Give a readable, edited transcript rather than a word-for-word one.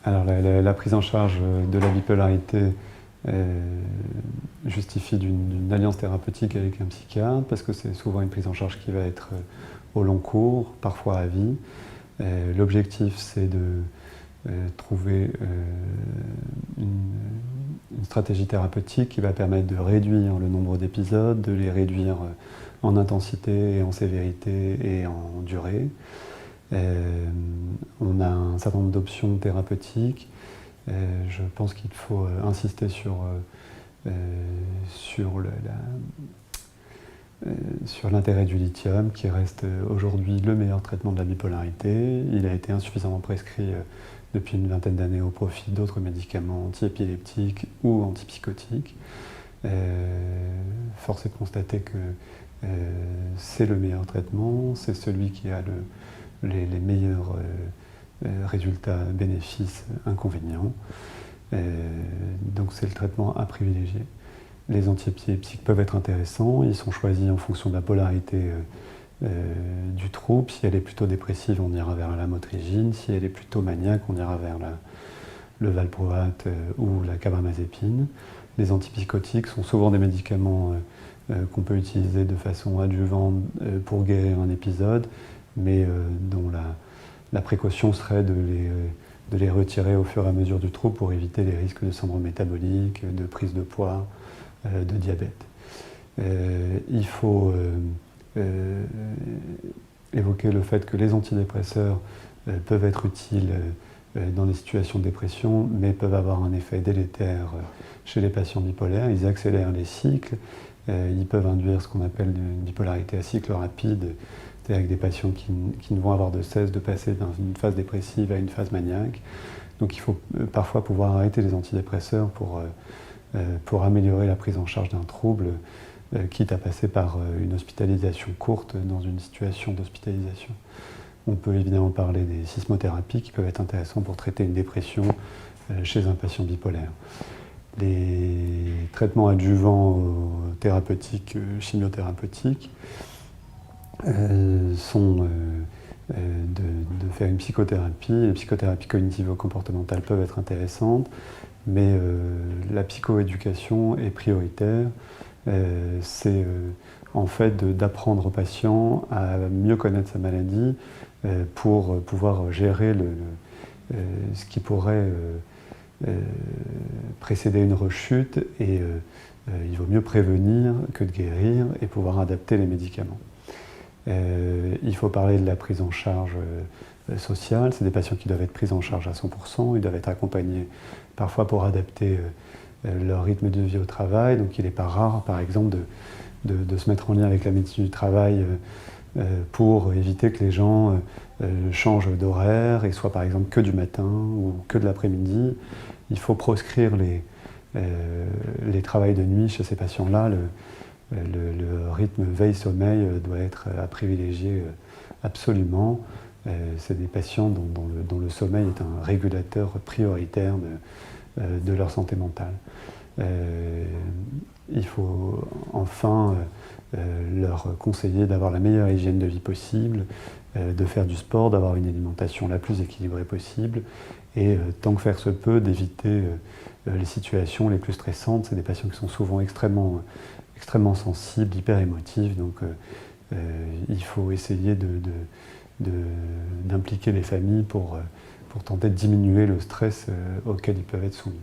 Alors la prise en charge de la bipolarité justifie d'une alliance thérapeutique avec un psychiatre parce que c'est souvent une prise en charge qui va être au long cours, parfois à vie. L'objectif c'est de trouver une stratégie thérapeutique qui va permettre de réduire le nombre d'épisodes, de les réduire en intensité et en sévérité et en durée. On a un certain nombre d'options thérapeutiques. Je pense qu'il faut insister sur l'intérêt du lithium, qui reste aujourd'hui le meilleur traitement de la bipolarité. Il a été insuffisamment prescrit depuis une vingtaine d'années au profit d'autres médicaments antiépileptiques ou antipsychotiques. Force est de constater que c'est le meilleur traitement, c'est celui qui a les meilleurs résultats, bénéfices, inconvénients. Donc c'est le traitement à privilégier. Les antiépileptiques peuvent être intéressants, ils sont choisis en fonction de la polarité du trouble. Si elle est plutôt dépressive, on ira vers la motrigine. Si elle est plutôt maniaque, on ira vers le valproate ou la carbamazépine. Les antipsychotiques sont souvent des médicaments qu'on peut utiliser de façon adjuvante pour guérir un épisode, mais dont la précaution serait de les retirer au fur et à mesure du trouble pour éviter les risques de syndrome métabolique, de prise de poids, de diabète. Il faut évoquer le fait que les antidépresseurs peuvent être utiles dans des situations de dépression, mais peuvent avoir un effet délétère chez les patients bipolaires. Ils accélèrent les cycles, ils peuvent induire ce qu'on appelle une bipolarité à cycle rapide, c'est-à-dire avec des patients qui ne vont avoir de cesse de passer d'une phase dépressive à une phase maniaque. Donc il faut parfois pouvoir arrêter les antidépresseurs pour améliorer la prise en charge d'un trouble, quitte à passer par une hospitalisation courte dans une situation d'hospitalisation. On peut évidemment parler des sismothérapies qui peuvent être intéressants pour traiter une dépression chez un patient bipolaire. Les traitements adjuvants thérapeutiques, chimiothérapeutiques, sont de faire une psychothérapie. Les psychothérapies cognitivo-comportementales peuvent être intéressantes, mais la psychoéducation est prioritaire. C'est en fait d'apprendre au patient à mieux connaître sa maladie pour pouvoir gérer ce qui pourrait précéder une rechute, et il vaut mieux prévenir que de guérir et pouvoir adapter les médicaments. Il faut parler de la prise en charge sociale. C'est des patients qui doivent être pris en charge à 100%, ils doivent être accompagnés parfois pour adapter leur rythme de vie au travail. Donc il n'est pas rare, par exemple, de se mettre en lien avec la médecine du travail pour éviter que les gens changent d'horaire et soient par exemple que du matin ou que de l'après-midi. Il faut proscrire les travails de nuit chez ces patients-là. Le rythme veille-sommeil doit être à privilégier absolument. C'est des patients dont le sommeil est un régulateur prioritaire de leur santé mentale. Il faut enfin leur conseiller d'avoir la meilleure hygiène de vie possible, de faire du sport, d'avoir une alimentation la plus équilibrée possible, et tant que faire se peut, d'éviter les situations les plus stressantes. C'est des patients qui sont souvent extrêmement sensibles, hyper émotifs, donc il faut essayer d'impliquer les familles pour tenter de diminuer le stress auquel ils peuvent être soumis.